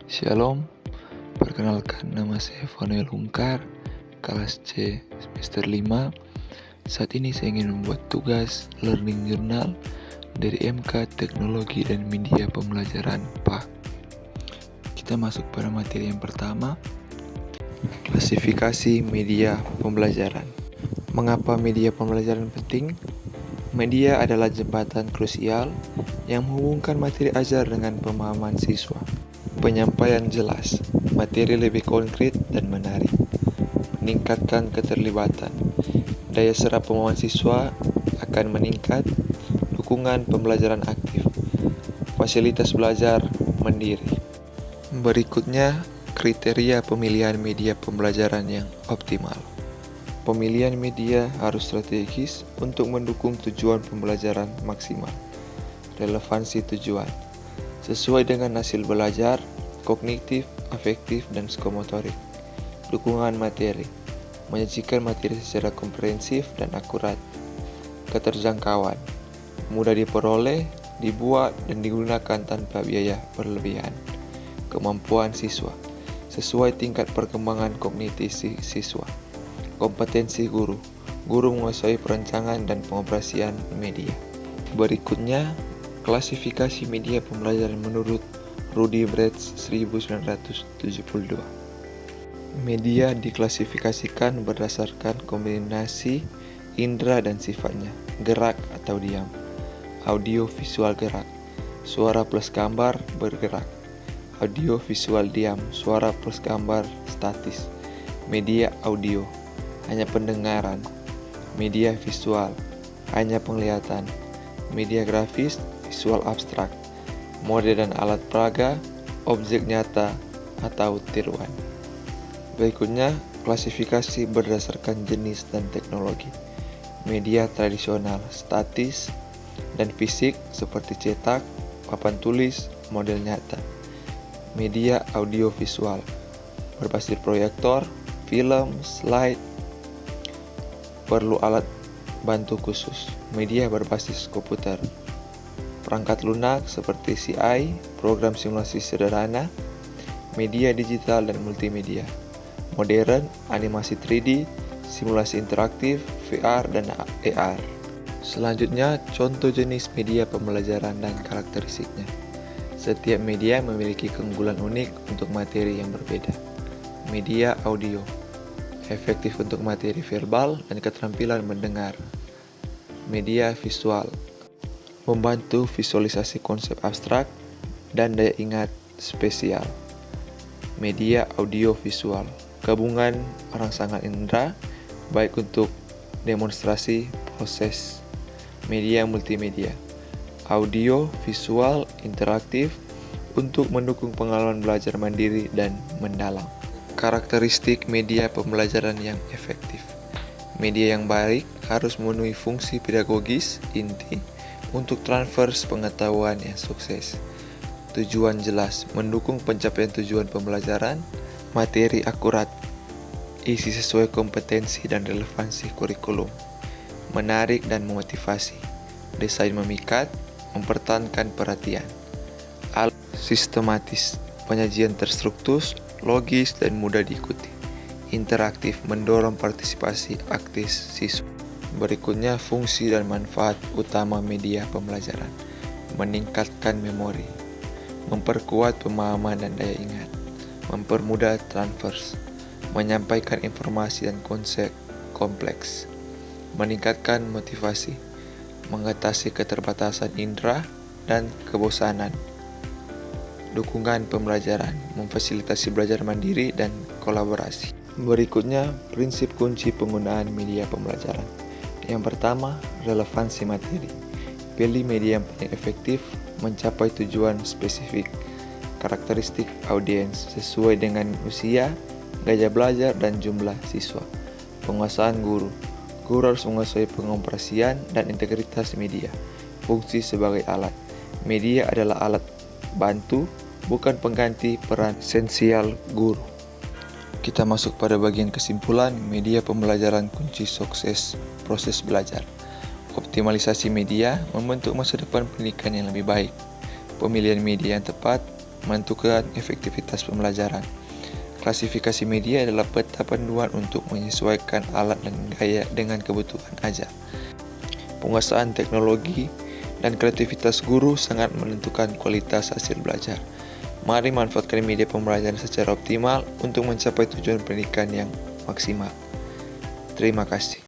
Shalom, perkenalkan nama saya Fanuel Lungkar, kelas C semester 5. Saat ini saya ingin membuat tugas learning journal dari MK Teknologi dan Media Pembelajaran PA. Kita masuk pada materi yang pertama, klasifikasi media pembelajaran. Mengapa media pembelajaran penting? Media adalah jembatan krusial yang menghubungkan materi ajar dengan pemahaman siswa. Penyampaian jelas, materi lebih konkret dan menarik. Meningkatkan keterlibatan. Daya serap pemahaman siswa akan meningkat. Dukungan pembelajaran aktif. Fasilitas belajar mandiri. Berikutnya, kriteria pemilihan media pembelajaran yang optimal. Pemilihan media harus strategis untuk mendukung tujuan pembelajaran maksimal. Relevansi tujuan sesuai dengan hasil belajar, kognitif, afektif, dan psikomotorik. Dukungan materi menyajikan materi secara komprehensif dan akurat. Keterjangkauan mudah diperoleh, dibuat, dan digunakan tanpa biaya berlebihan. Kemampuan siswa sesuai tingkat perkembangan kognitif siswa. Kompetensi guru menguasai perancangan dan pengoperasian media. Berikutnya, klasifikasi media pembelajaran menurut Rudy Bretz 1972. Media diklasifikasikan berdasarkan kombinasi indera dan sifatnya, gerak atau diam, audio visual gerak, suara plus gambar bergerak, audio visual diam, suara plus gambar statis, media audio, hanya pendengaran, media visual, hanya penglihatan, media grafis, visual abstrak, mode dan alat peraga, objek nyata, atau tiruan. Berikutnya, klasifikasi berdasarkan jenis dan teknologi. Media tradisional, statis, dan fisik seperti cetak, papan tulis, model nyata. Media audiovisual, berbasis proyektor, film, slide, perlu alat bantu khusus. Media berbasis komputer, perangkat lunak seperti CI, program simulasi sederhana, media digital dan multimedia, modern, animasi 3D, simulasi interaktif, VR, dan AR. Selanjutnya, contoh jenis media pembelajaran dan karakteristiknya. Setiap media memiliki keunggulan unik untuk materi yang berbeda. Media audio efektif untuk materi verbal dan keterampilan mendengar. Media visual membantu visualisasi konsep abstrak dan daya ingat spesial. Media audio visual gabungan rangsangan indera baik untuk demonstrasi proses. Media multimedia audio visual interaktif untuk mendukung pengalaman belajar mandiri dan mendalam. Karakteristik media pembelajaran yang efektif. Media yang baik harus memenuhi fungsi pedagogis inti untuk transfer pengetahuan yang sukses. Tujuan jelas, mendukung pencapaian tujuan pembelajaran, materi akurat, isi sesuai kompetensi dan relevansi kurikulum, menarik dan memotivasi, desain memikat, mempertahankan perhatian, sistematis, penyajian terstruktur, logis dan mudah diikuti, interaktif, mendorong partisipasi aktif siswa. Berikutnya, fungsi dan manfaat utama media pembelajaran. Meningkatkan memori, memperkuat pemahaman dan daya ingat, mempermudah transfer, menyampaikan informasi dan konsep kompleks, meningkatkan motivasi, mengatasi keterbatasan indera dan kebosanan. Dukungan pembelajaran, memfasilitasi belajar mandiri dan kolaborasi. Berikutnya, prinsip kunci penggunaan media pembelajaran. Yang pertama, relevansi materi. Pilih media yang paling efektif mencapai tujuan spesifik. Karakteristik audiens sesuai dengan usia, gaya belajar, dan jumlah siswa. Penguasaan guru. Guru harus menguasai pengoperasian dan integritas media. Fungsi sebagai alat. Media adalah alat bantu, bukan pengganti peran esensial guru. Kita masuk pada bagian kesimpulan. Media pembelajaran kunci sukses proses belajar. Optimalisasi media membentuk masa depan pendidikan yang lebih baik. Pemilihan media yang tepat menentukan efektivitas pembelajaran. Klasifikasi media adalah peta panduan untuk menyesuaikan alat dan gaya dengan kebutuhan ajar. Penguasaan teknologi dan kreativitas guru sangat menentukan kualitas hasil belajar. Mari manfaatkan media pembelajaran secara optimal untuk mencapai tujuan pendidikan yang maksimal. Terima kasih.